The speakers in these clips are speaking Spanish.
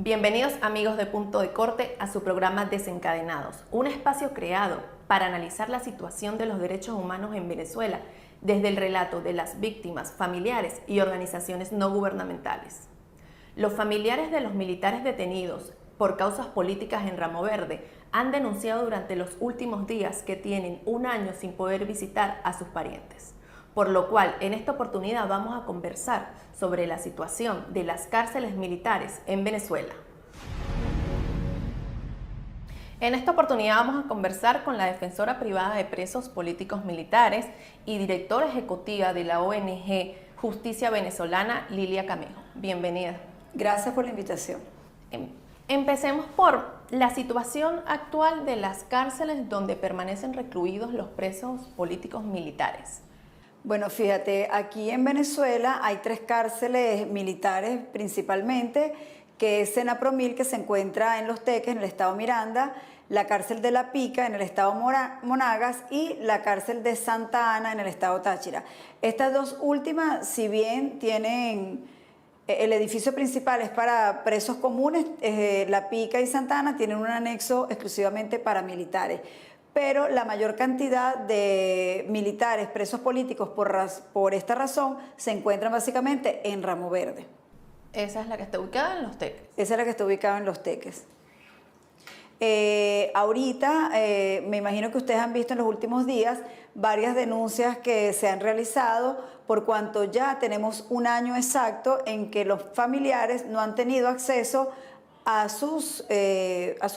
Bienvenidos amigos de Punto de Corte a su programa Desencadenados, un espacio creado para analizar la situación de los derechos humanos en Venezuela desde el relato de las víctimas, familiares y organizaciones no gubernamentales. Los familiares de los militares detenidos por causas políticas en Ramo Verde han denunciado durante los últimos días que tienen un año sin poder visitar a sus parientes. Por lo cual, en esta oportunidad vamos a conversar sobre la situación de las cárceles militares en Venezuela. En esta oportunidad vamos a conversar con la defensora privada de presos políticos militares y directora ejecutiva de la ONG Justicia Venezolana, Lilia Camejo. Bienvenida. Gracias por la invitación. Empecemos por la situación actual de las cárceles donde permanecen recluidos los presos políticos militares. Bueno, fíjate, aquí en Venezuela hay 3 cárceles militares principalmente, que es Senapromil, que se encuentra en Los Teques, en el estado Miranda, la cárcel de La Pica, en el estado Monagas, y la cárcel de Santa Ana, en el estado Táchira. Estas dos últimas, si bien tienen... El edificio principal es para presos comunes, La Pica y Santa Ana tienen un anexo exclusivamente para militares. Pero la mayor cantidad de militares presos políticos por esta razón se encuentran básicamente en Ramo Verde. Esa es la que está ubicada en Los Teques. Esa es la que está ubicada en Los Teques. Ahorita, me imagino que ustedes han visto en los últimos días varias denuncias que se han realizado por cuanto ya tenemos un año exacto en que los familiares no han tenido acceso a sus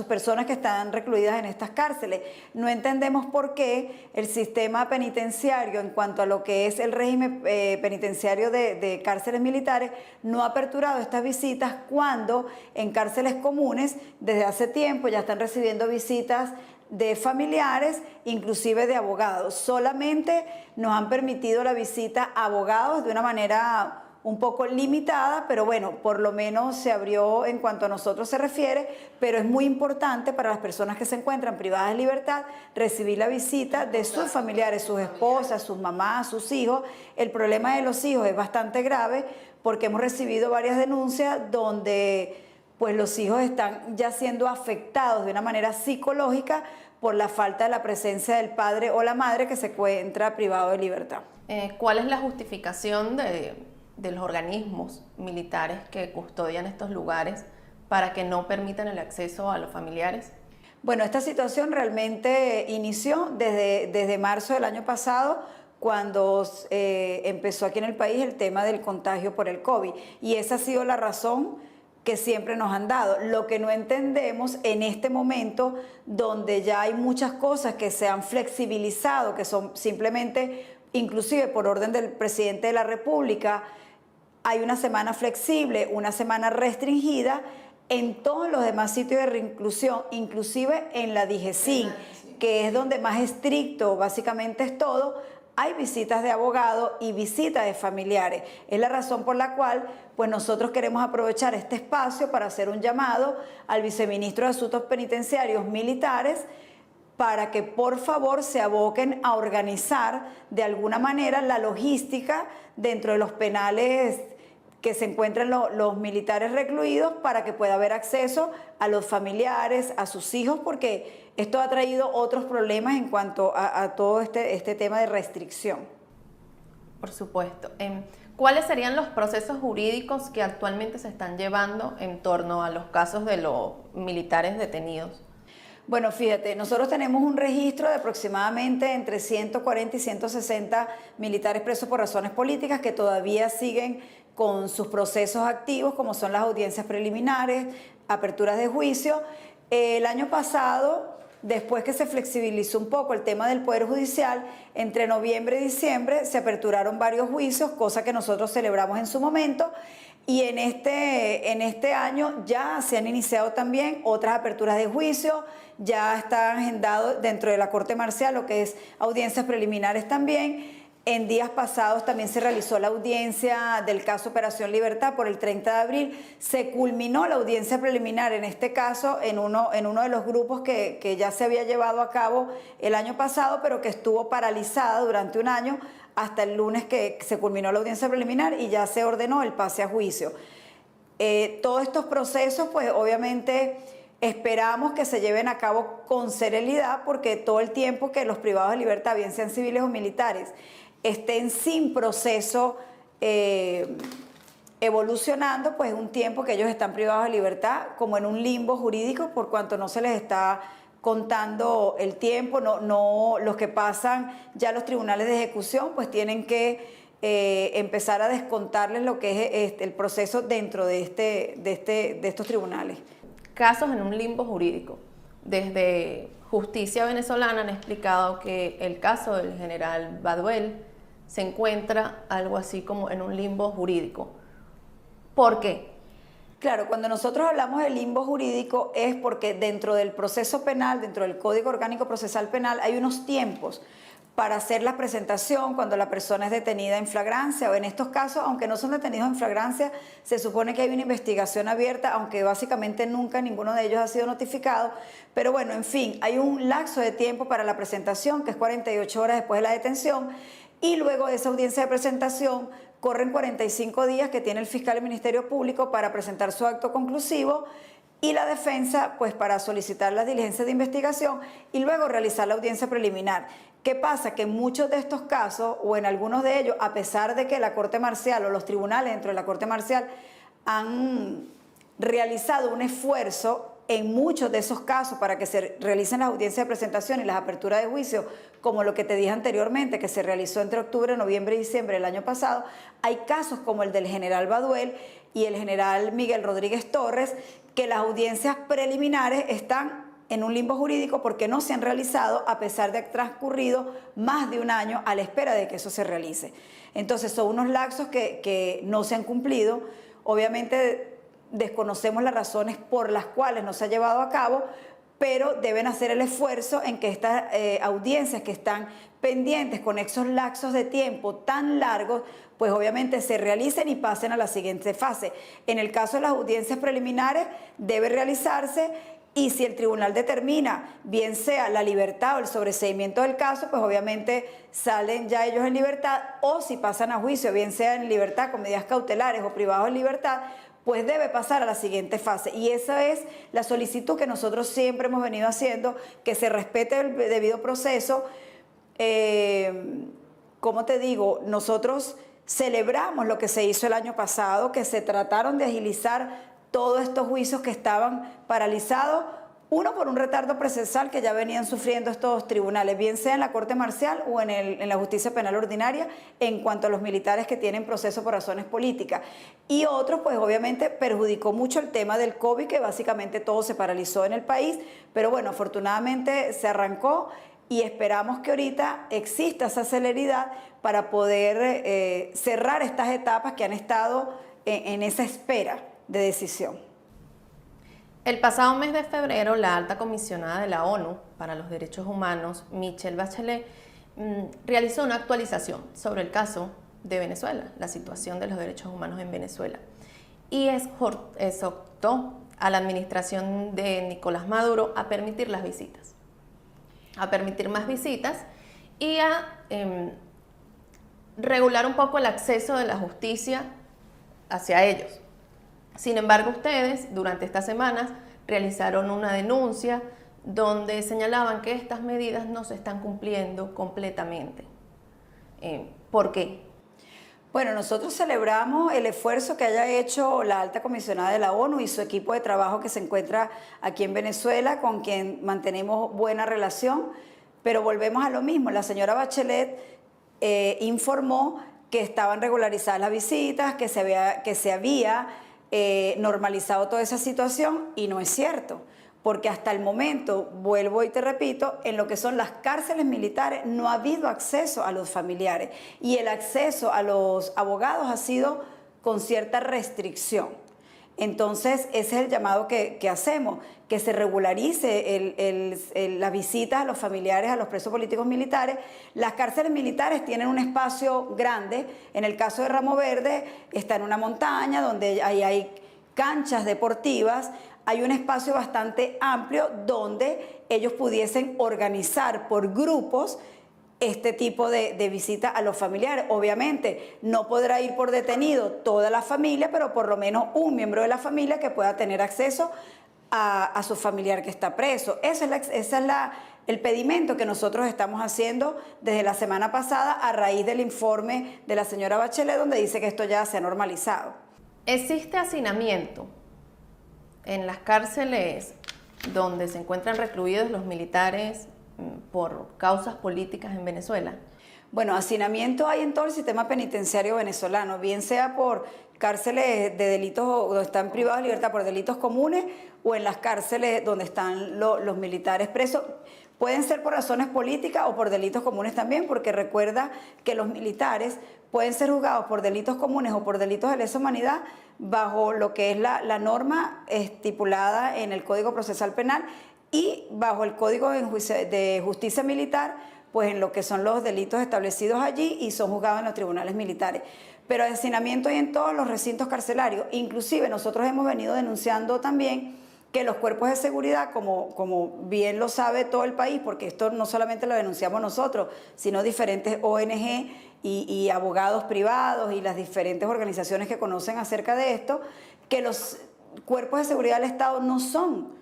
personas que están recluidas en estas cárceles. No entendemos por qué el sistema penitenciario, en cuanto a lo que es el régimen penitenciario de cárceles militares, no ha aperturado estas visitas cuando en cárceles comunes desde hace tiempo ya están recibiendo visitas de familiares, inclusive de abogados. Solamente nos han permitido la visita a abogados de una manera un poco limitada, pero bueno, por lo menos se abrió en cuanto a nosotros se refiere, pero es muy importante para las personas que se encuentran privadas de libertad recibir la visita de sus familiares, sus esposas, sus mamás, sus hijos. El problema de los hijos es bastante grave porque hemos recibido varias denuncias donde pues los hijos están ya siendo afectados de una manera psicológica por la falta de la presencia del padre o la madre que se encuentra privado de libertad. ¿Cuál es la justificación de los organismos militares que custodian estos lugares para que no permitan el acceso a los familiares? Bueno, esta situación realmente inició desde marzo del año pasado, cuando empezó aquí en el país el tema del contagio por el COVID, y esa ha sido la razón que siempre nos han dado. Lo que no entendemos en este momento, donde ya hay muchas cosas que se han flexibilizado, que son simplemente, inclusive por orden del presidente de la República, hay una semana flexible, una semana restringida en todos los demás sitios de reinclusión, inclusive en la DIGESIN, que es donde más estricto básicamente es todo. Hay visitas de abogados y visitas de familiares. Es la razón por la cual pues nosotros queremos aprovechar este espacio para hacer un llamado al viceministro de Asuntos Penitenciarios Militares para que por favor se aboquen a organizar de alguna manera la logística dentro de los penales que se encuentran los militares recluidos, para que pueda haber acceso a los familiares, a sus hijos, porque esto ha traído otros problemas en cuanto a todo este tema de restricción. Por supuesto. ¿Cuáles serían los procesos jurídicos que actualmente se están llevando en torno a los casos de los militares detenidos? Bueno, fíjate, nosotros tenemos un registro de aproximadamente entre 140 y 160 militares presos por razones políticas que todavía siguen con sus procesos activos, como son las audiencias preliminares, aperturas de juicio. El año pasado, después que se flexibilizó un poco el tema del Poder Judicial, entre noviembre y diciembre se aperturaron varios juicios, cosa que nosotros celebramos en su momento. Y en este año ya se han iniciado también otras aperturas de juicio, ya está agendado dentro de la Corte Marcial lo que es audiencias preliminares también. En días pasados también se realizó la audiencia del caso Operación Libertad por el 30 de abril. Se culminó la audiencia preliminar en este caso en uno de los grupos que ya se había llevado a cabo el año pasado, pero que estuvo paralizada durante un año hasta el lunes que se culminó la audiencia preliminar y ya se ordenó el pase a juicio. Todos estos procesos, pues obviamente esperamos que se lleven a cabo con celeridad, porque todo el tiempo que los privados de libertad, bien sean civiles o militares, estén sin proceso evolucionando, pues es un tiempo que ellos están privados de libertad, como en un limbo jurídico, por cuanto no se les está contando el tiempo. Los que pasan ya los tribunales de ejecución, pues tienen que empezar a descontarles lo que es el proceso dentro de estos tribunales. Casos en un limbo jurídico. Desde Justicia Venezolana han explicado que el caso del general Baduel se encuentra algo así como en un limbo jurídico. ¿Por qué? Claro, cuando nosotros hablamos de limbo jurídico es porque dentro del proceso penal, dentro del Código Orgánico Procesal Penal, hay unos tiempos para hacer la presentación cuando la persona es detenida en flagrancia, o en estos casos, aunque no son detenidos en flagrancia, se supone que hay una investigación abierta, aunque básicamente nunca ninguno de ellos ha sido notificado. Pero bueno, en fin, hay un lapso de tiempo para la presentación, que es 48 horas después de la detención, y luego de esa audiencia de presentación corren 45 días que tiene el fiscal del Ministerio Público para presentar su acto conclusivo, y la defensa pues para solicitar las diligencias de investigación y luego realizar la audiencia preliminar. ¿Qué pasa? Que en muchos de estos casos, o en algunos de ellos, a pesar de que la Corte Marcial o los tribunales dentro de la Corte Marcial han realizado un esfuerzo en muchos de esos casos para que se realicen las audiencias de presentación y las aperturas de juicio, como lo que te dije anteriormente, que se realizó entre octubre, noviembre y diciembre del año pasado, hay casos como el del general Baduel y el general Miguel Rodríguez Torres, que las audiencias preliminares están en un limbo jurídico porque no se han realizado, a pesar de que ha transcurrido más de un año a la espera de que eso se realice. Entonces son unos lapsos que no se han cumplido. Obviamente desconocemos las razones por las cuales no se ha llevado a cabo, pero deben hacer el esfuerzo en que estas audiencias que están pendientes con esos lapsos de tiempo tan largos, pues obviamente se realicen y pasen a la siguiente fase. En el caso de las audiencias preliminares debe realizarse, y si el tribunal determina, bien sea la libertad o el sobreseimiento del caso, pues obviamente salen ya ellos en libertad, o si pasan a juicio, bien sea en libertad con medidas cautelares o privados de libertad, pues debe pasar a la siguiente fase. Y esa es la solicitud que nosotros siempre hemos venido haciendo, que se respete el debido proceso. Como te digo, nosotros celebramos lo que se hizo el año pasado, que se trataron de agilizar todos estos juicios que estaban paralizados, uno por un retardo procesal que ya venían sufriendo estos tribunales, bien sea en la Corte Marcial o en la Justicia Penal Ordinaria, en cuanto a los militares que tienen proceso por razones políticas. Y otros, pues obviamente perjudicó mucho el tema del COVID, que básicamente todo se paralizó en el país, pero bueno, afortunadamente se arrancó y esperamos que ahorita exista esa celeridad para poder cerrar estas etapas que han estado en esa espera de decisión. El pasado mes de febrero, la alta comisionada de la ONU para los Derechos Humanos, Michelle Bachelet, realizó una actualización sobre el caso de Venezuela, la situación de los derechos humanos en Venezuela, y exhortó a la administración de Nicolás Maduro a permitir las visitas, a permitir más visitas y a regular un poco el acceso de la justicia hacia ellos. Sin embargo, ustedes durante estas semanas realizaron una denuncia donde señalaban que estas medidas no se están cumpliendo completamente. ¿Por qué? Bueno, nosotros celebramos el esfuerzo que haya hecho la alta comisionada de la ONU y su equipo de trabajo que se encuentra aquí en Venezuela, con quien mantenemos buena relación, pero volvemos a lo mismo. La señora Bachelet informó que estaban regularizadas las visitas, que se había normalizado toda esa situación, y no es cierto, porque hasta el momento, vuelvo y te repito, en lo que son las cárceles militares no ha habido acceso a los familiares, y el acceso a los abogados ha sido con cierta restricción. Entonces ese es el llamado que hacemos, que se regularice las visitas a los familiares, a los presos políticos militares. Las cárceles militares tienen un espacio grande. En el caso de Ramo Verde está en una montaña donde hay canchas deportivas, hay un espacio bastante amplio donde ellos pudiesen organizar por grupos este tipo de visita a los familiares. Obviamente no podrá ir por detenido toda la familia, pero por lo menos un miembro de la familia que pueda tener acceso a su familiar que está preso. Ese es el pedimento que nosotros estamos haciendo desde la semana pasada a raíz del informe de la señora Bachelet, donde dice que esto ya se ha normalizado. ¿Existe hacinamiento en las cárceles donde se encuentran recluidos los militares por causas políticas en Venezuela? Bueno, hacinamiento hay en todo el sistema penitenciario venezolano, bien sea por cárceles de delitos donde están privados de libertad por delitos comunes o en las cárceles donde están los militares presos. Pueden ser por razones políticas o por delitos comunes también, porque recuerda que los militares pueden ser juzgados por delitos comunes o por delitos de lesa humanidad bajo lo que es la norma estipulada en el Código Procesal Penal y bajo el Código de Justicia Militar, pues en lo que son los delitos establecidos allí y son juzgados en los tribunales militares. Pero hacinamiento hay en todos los recintos carcelarios. Inclusive nosotros hemos venido denunciando también que los cuerpos de seguridad, como bien lo sabe todo el país, porque esto no solamente lo denunciamos nosotros, sino diferentes ONG y abogados privados y las diferentes organizaciones que conocen acerca de esto, que los cuerpos de seguridad del Estado no son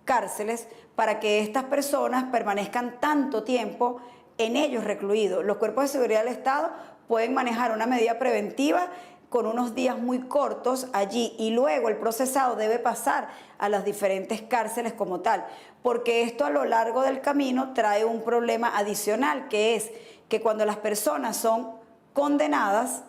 cárceles para que estas personas permanezcan tanto tiempo en ellos recluidos. Los cuerpos de seguridad del Estado pueden manejar una medida preventiva con unos días muy cortos allí y luego el procesado debe pasar a las diferentes cárceles como tal, porque esto a lo largo del camino trae un problema adicional, que es que cuando las personas son condenadas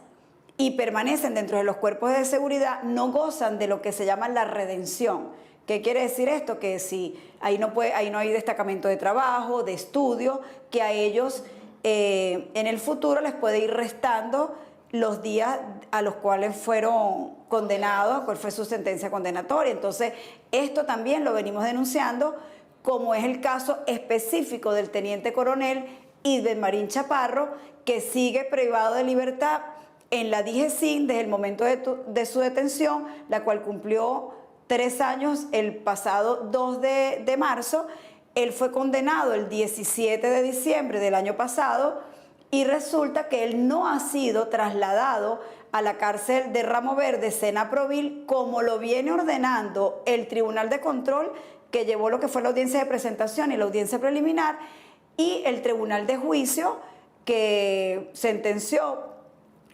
y permanecen dentro de los cuerpos de seguridad, no gozan de lo que se llama la redención. ¿Qué quiere decir esto? Que si ahí no hay destacamento de trabajo, de estudio, que a ellos en el futuro les puede ir restando los días a los cuales fueron condenados, cuál fue su sentencia condenatoria. Entonces, esto también lo venimos denunciando, como es el caso específico del teniente coronel Idbelmarín Chaparro, que sigue privado de libertad en la DIJESIN desde el momento de su detención, la cual cumplió 3 años el pasado 2 de marzo. Él fue condenado el 17 de diciembre del año pasado y resulta que él no ha sido trasladado a la cárcel de Ramo Verde, Sena Provil, como lo viene ordenando el Tribunal de Control, que llevó lo que fue la audiencia de presentación y la audiencia preliminar, y el Tribunal de Juicio, que sentenció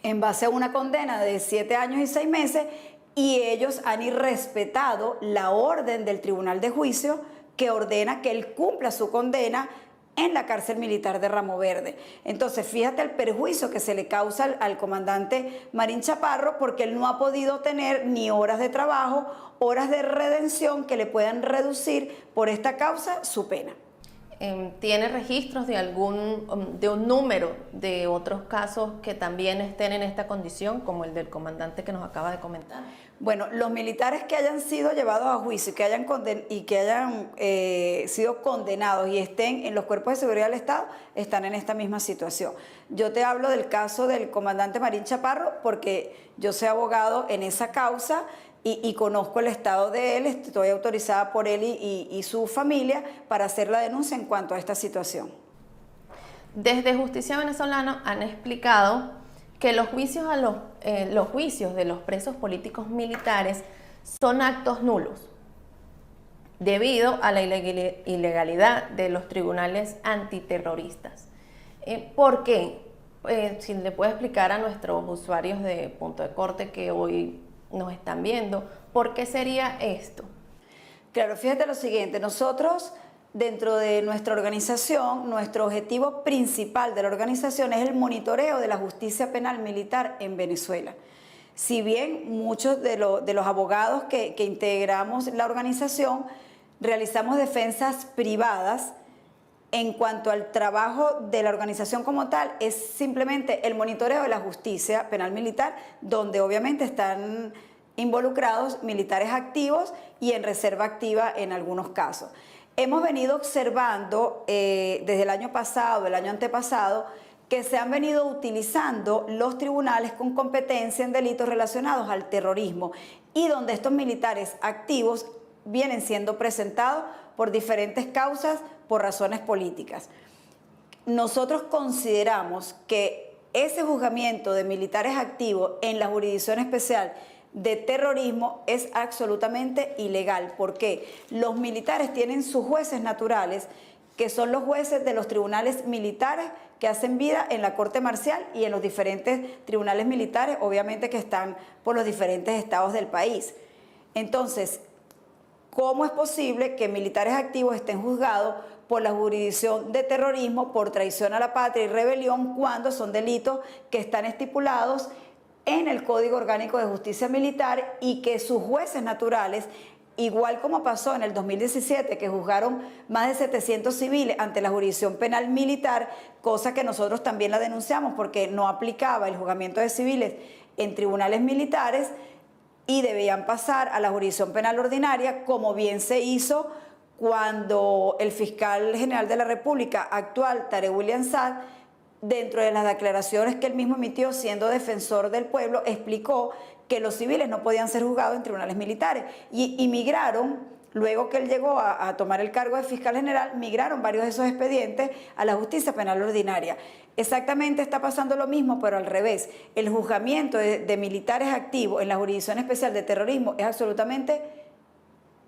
en base a una condena de 7 años y 6 meses, y ellos han irrespetado la orden del Tribunal de Juicio que ordena que él cumpla su condena en la cárcel militar de Ramo Verde. Entonces, fíjate el perjuicio que se le causa al comandante Marín Chaparro, porque él no ha podido tener ni horas de trabajo, horas de redención que le puedan reducir por esta causa su pena. ¿Tiene registros de un número de otros casos que también estén en esta condición, como el del comandante que nos acaba de comentar? Bueno, los militares que hayan sido llevados a juicio y que hayan sido condenados y estén en los cuerpos de seguridad del Estado están en esta misma situación. Yo te hablo del caso del comandante Marín Chaparro porque yo soy abogado en esa causa y conozco el estado de él, estoy autorizada por él y su familia para hacer la denuncia en cuanto a esta situación. Desde Justicia Venezolana han explicado que los juicios de los presos políticos militares son actos nulos debido a la ilegalidad de los tribunales antiterroristas. ¿Por qué? Si le puede explicar a nuestros usuarios de Punto de Corte que hoy nos están viendo, ¿por qué sería esto? Claro, fíjate lo siguiente, nosotros dentro de nuestra organización, nuestro objetivo principal de la organización es el monitoreo de la justicia penal militar en Venezuela. Si bien muchos de los abogados que integramos la organización realizamos defensas privadas, en cuanto al trabajo de la organización como tal, es simplemente el monitoreo de la justicia penal militar, donde obviamente están involucrados militares activos y en reserva activa en algunos casos. Hemos venido observando desde el año pasado, el año antepasado, que se han venido utilizando los tribunales con competencia en delitos relacionados al terrorismo y donde estos militares activos vienen siendo presentados por diferentes causas, por razones políticas. nosotros consideramos que ese juzgamiento de militares activos en la Jurisdicción Especial de Terrorismo es absolutamente ilegal. ¿Por qué? Los militares tienen sus jueces naturales, que son los jueces de los tribunales militares que hacen vida en la Corte Marcial y en los diferentes tribunales militares, obviamente que están por los diferentes estados del país. Entonces, ¿cómo es posible que militares activos estén juzgados por la jurisdicción de terrorismo, por traición a la patria y rebelión, cuando son delitos que están estipulados en el Código Orgánico de Justicia Militar y que sus jueces naturales, igual como pasó en el 2017, que juzgaron más de 700 civiles ante la jurisdicción penal militar, cosa que nosotros también la denunciamos porque no aplicaba el juzgamiento de civiles en tribunales militares y debían pasar a la jurisdicción penal ordinaria, como bien se hizo cuando el fiscal general de la República actual, Tarek William Saad, dentro de las declaraciones que él mismo emitió siendo defensor del pueblo, explicó que los civiles no podían ser juzgados en tribunales militares y migraron, luego que él llegó a tomar el cargo de fiscal general, migraron varios de esos expedientes a la justicia penal ordinaria. Exactamente está pasando lo mismo, pero al revés. El juzgamiento de militares activos en la Jurisdicción Especial de Terrorismo es absolutamente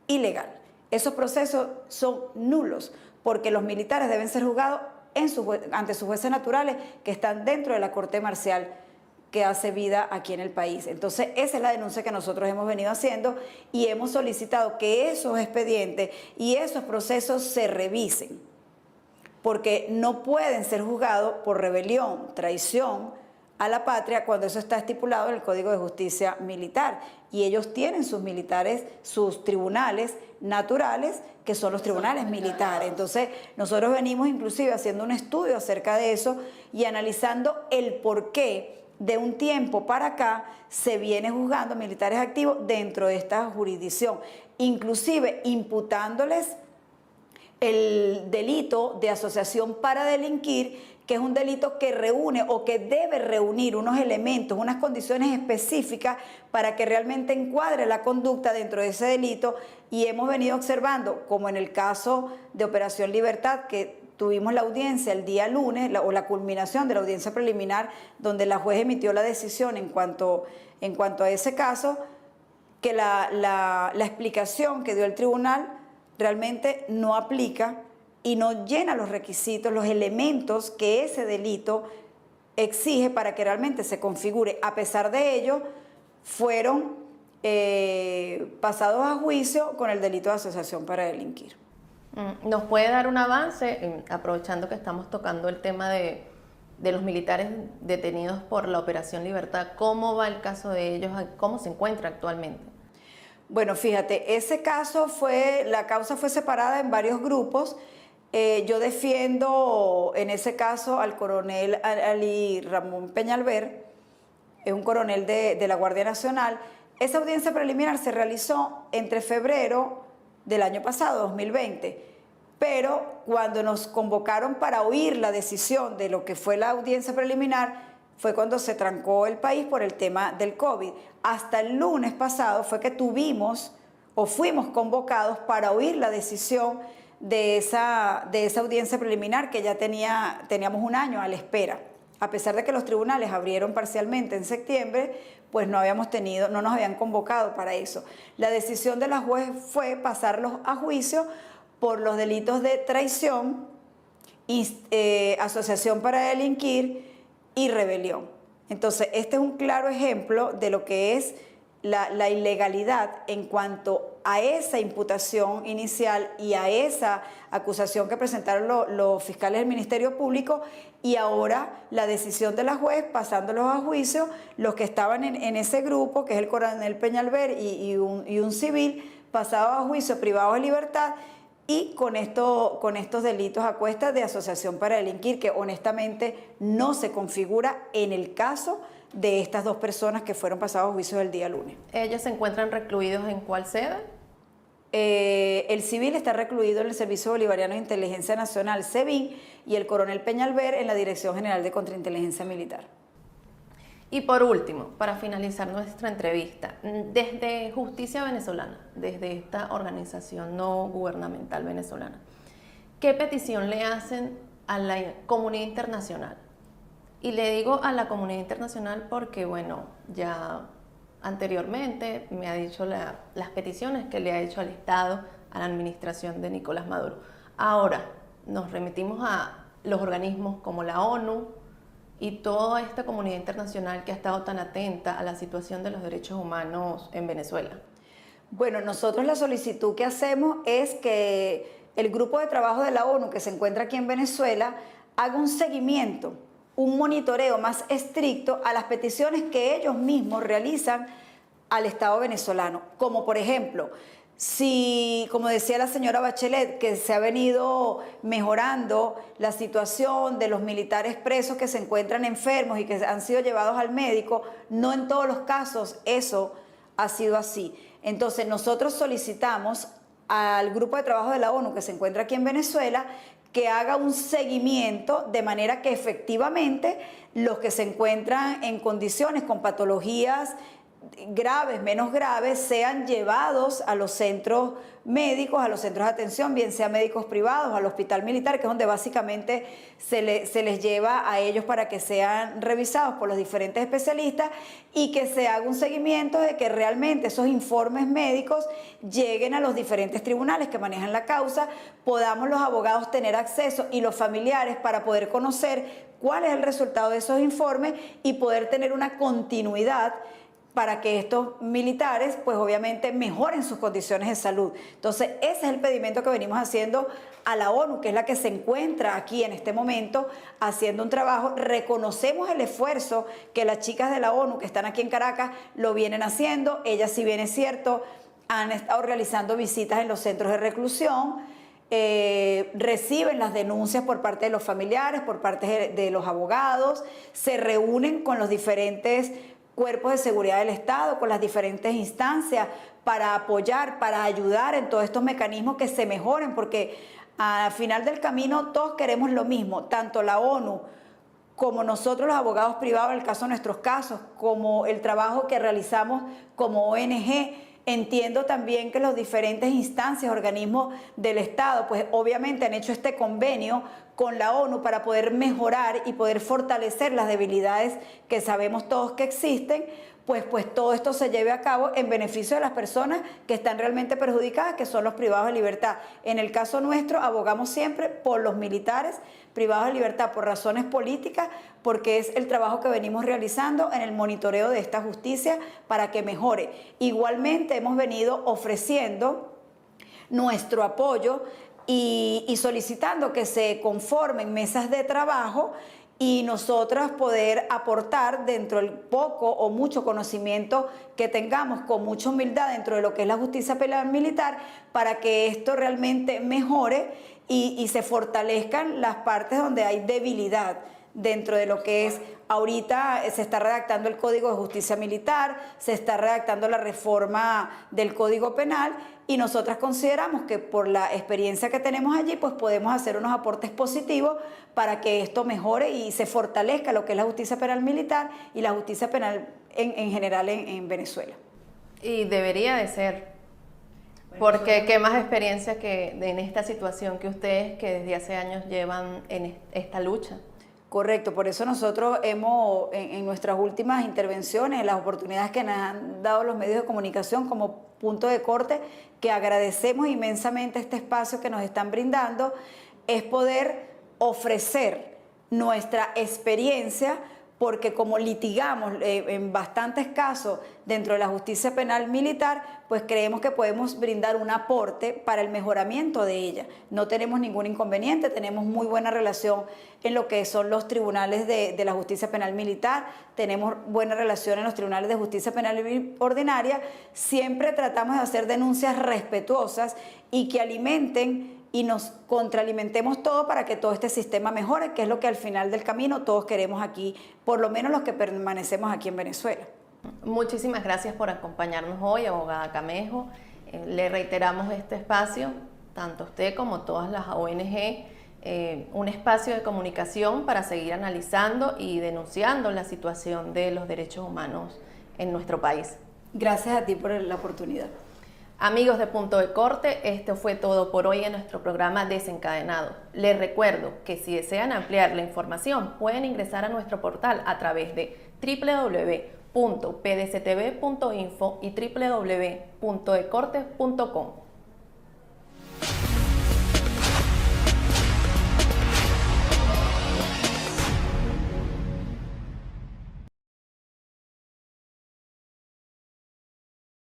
ilegal. Esos procesos son nulos porque los militares deben ser juzgados ante sus jueces naturales que están dentro de la Corte Marcial que hace vida aquí en el país. Entonces, esa es la denuncia que nosotros hemos venido haciendo y hemos solicitado que esos expedientes y esos procesos se revisen, porque no pueden ser juzgados por rebelión, traición a la patria cuando eso está estipulado en el Código de Justicia Militar. Y ellos tienen sus militares, sus tribunales naturales, que son los tribunales militares. Entonces, nosotros venimos inclusive haciendo un estudio acerca de eso y analizando el porqué de un tiempo para acá se viene juzgando militares activos dentro de esta jurisdicción, inclusive imputándoles el delito de asociación para delinquir, que es un delito que reúne o que debe reunir unos elementos, unas condiciones específicas para que realmente encuadre la conducta dentro de ese delito. Y hemos venido observando, como en el caso de Operación Libertad, que tuvimos la audiencia el día lunes, o la culminación de la audiencia preliminar, donde la juez emitió la decisión en cuanto a ese caso, que la explicación que dio el tribunal realmente no aplica y no llena los requisitos, los elementos que ese delito exige para que realmente se configure. A pesar de ello, fueron pasados a juicio con el delito de asociación para delinquir. ¿Nos puede dar un avance, aprovechando que estamos tocando el tema de los militares detenidos por la Operación Libertad? ¿Cómo va el caso de ellos? ¿Cómo se encuentra actualmente? Bueno, fíjate, la causa fue separada en varios grupos. Yo defiendo en ese caso al coronel Ali Ramón Peñalver, es un coronel de la Guardia Nacional. Esa audiencia preliminar se realizó entre febrero del año pasado, 2020, pero cuando nos convocaron para oír la decisión de lo que fue la audiencia preliminar, fue cuando se trancó el país por el tema del COVID. Hasta el lunes pasado fue que fuimos convocados para oír la decisión de esa audiencia preliminar que ya teníamos un año a la espera. A pesar de que los tribunales abrieron parcialmente en septiembre, pues no nos habían convocado para eso. La decisión de la juez fue pasarlos a juicio por los delitos de traición, asociación para delinquir y rebelión. Entonces, este es un claro ejemplo de lo que es la ilegalidad en cuanto a esa imputación inicial y a esa acusación que presentaron los fiscales del Ministerio Público, y ahora la decisión de la juez pasándolos a juicio, los que estaban en ese grupo, que es el coronel Peñalver y un civil, pasados a juicio privados de libertad, y con estos delitos a cuestas de asociación para delinquir, que honestamente no se configura en el caso de estas dos personas que fueron pasados a juicio el día lunes. ¿Ellos se encuentran recluidos en cuál sede? El civil está recluido en el Servicio Bolivariano de Inteligencia Nacional, SEBIN, y el coronel Peñalver en la Dirección General de Contrainteligencia Militar. Y por último, para finalizar nuestra entrevista, desde Justicia Venezolana, desde esta organización no gubernamental venezolana, ¿qué petición le hacen a la comunidad internacional. Y le digo a la comunidad internacional porque, bueno, ya anteriormente me ha dicho las peticiones que le ha hecho al Estado, a la administración de Nicolás Maduro. Ahora nos remitimos a los organismos como la ONU y toda esta comunidad internacional que ha estado tan atenta a la situación de los derechos humanos en Venezuela. Bueno, nosotros la solicitud que hacemos es que el grupo de trabajo de la ONU que se encuentra aquí en Venezuela haga un seguimiento, un monitoreo más estricto a las peticiones que ellos mismos realizan al Estado venezolano, como por ejemplo, si, como decía la señora Bachelet, que se ha venido mejorando la situación de los militares presos que se encuentran enfermos y que han sido llevados al médico, no en todos los casos eso ha sido así. Entonces nosotros solicitamos al grupo de trabajo de la ONU que se encuentra aquí en Venezuela que haga un seguimiento de manera que efectivamente los que se encuentran en condiciones con patologías graves, menos graves, sean llevados a los centros médicos, a los centros de atención, bien sea médicos privados, al hospital militar, que es donde básicamente se les lleva a ellos para que sean revisados por los diferentes especialistas y que se haga un seguimiento de que realmente esos informes médicos lleguen a los diferentes tribunales que manejan la causa, podamos los abogados tener acceso y los familiares para poder conocer cuál es el resultado de esos informes y poder tener una continuidad para que estos militares, pues obviamente mejoren sus condiciones de salud. Entonces, ese es el pedimento que venimos haciendo a la ONU, que es la que se encuentra aquí en este momento haciendo un trabajo. Reconocemos el esfuerzo que las chicas de la ONU que están aquí en Caracas lo vienen haciendo. Ellas, si bien es cierto, han estado realizando visitas en los centros de reclusión, reciben las denuncias por parte de los familiares, por parte de los abogados, se reúnen con los diferentes cuerpos de seguridad del Estado, con las diferentes instancias para apoyar, para ayudar en todos estos mecanismos que se mejoren, porque al final del camino todos queremos lo mismo, tanto la ONU como nosotros los abogados privados, en el caso de nuestros casos, como el trabajo que realizamos como ONG. Entiendo también que las diferentes instancias, organismos del Estado, pues obviamente han hecho este convenio con la ONU para poder mejorar y poder fortalecer las debilidades que sabemos todos que existen, pues todo esto se lleve a cabo en beneficio de las personas que están realmente perjudicadas, que son los privados de libertad. En el caso nuestro, abogamos siempre por los militares privados de libertad por razones políticas, porque es el trabajo que venimos realizando en el monitoreo de esta justicia para que mejore. Igualmente hemos venido ofreciendo nuestro apoyo y solicitando que se conformen mesas de trabajo y nosotras poder aportar dentro del poco o mucho conocimiento que tengamos con mucha humildad dentro de lo que es la justicia penal militar para que esto realmente mejore y se fortalezcan las partes donde hay debilidad dentro de lo que es. Ahorita se está redactando el Código de Justicia Militar, se está redactando la reforma del Código Penal y nosotras consideramos que por la experiencia que tenemos allí, pues podemos hacer unos aportes positivos para que esto mejore y se fortalezca lo que es la justicia penal militar y la justicia penal en general en Venezuela. Y debería de ser, porque qué más experiencia que en esta situación que ustedes que desde hace años llevan en esta lucha. Correcto, por eso nosotros hemos, en nuestras últimas intervenciones, en las oportunidades que nos han dado los medios de comunicación como punto de corte, que agradecemos inmensamente este espacio que nos están brindando, es poder ofrecer nuestra experiencia, porque como litigamos en bastantes casos dentro de la justicia penal militar, pues creemos que podemos brindar un aporte para el mejoramiento de ella. No tenemos ningún inconveniente, tenemos muy buena relación en lo que son los tribunales de la justicia penal militar, tenemos buena relación en los tribunales de justicia penal ordinaria, siempre tratamos de hacer denuncias respetuosas y que alimenten y nos contraalimentemos todo para que todo este sistema mejore, que es lo que al final del camino todos queremos aquí, por lo menos los que permanecemos aquí en Venezuela. Muchísimas gracias por acompañarnos hoy, abogada Camejo. Le reiteramos este espacio, tanto usted como todas las ONG, un espacio de comunicación para seguir analizando y denunciando la situación de los derechos humanos en nuestro país. Gracias a ti por la oportunidad. Amigos de Punto de Corte, esto fue todo por hoy en nuestro programa Desencadenado. Les recuerdo que si desean ampliar la información, pueden ingresar a nuestro portal a través de www.pdctv.info y www.decorte.com.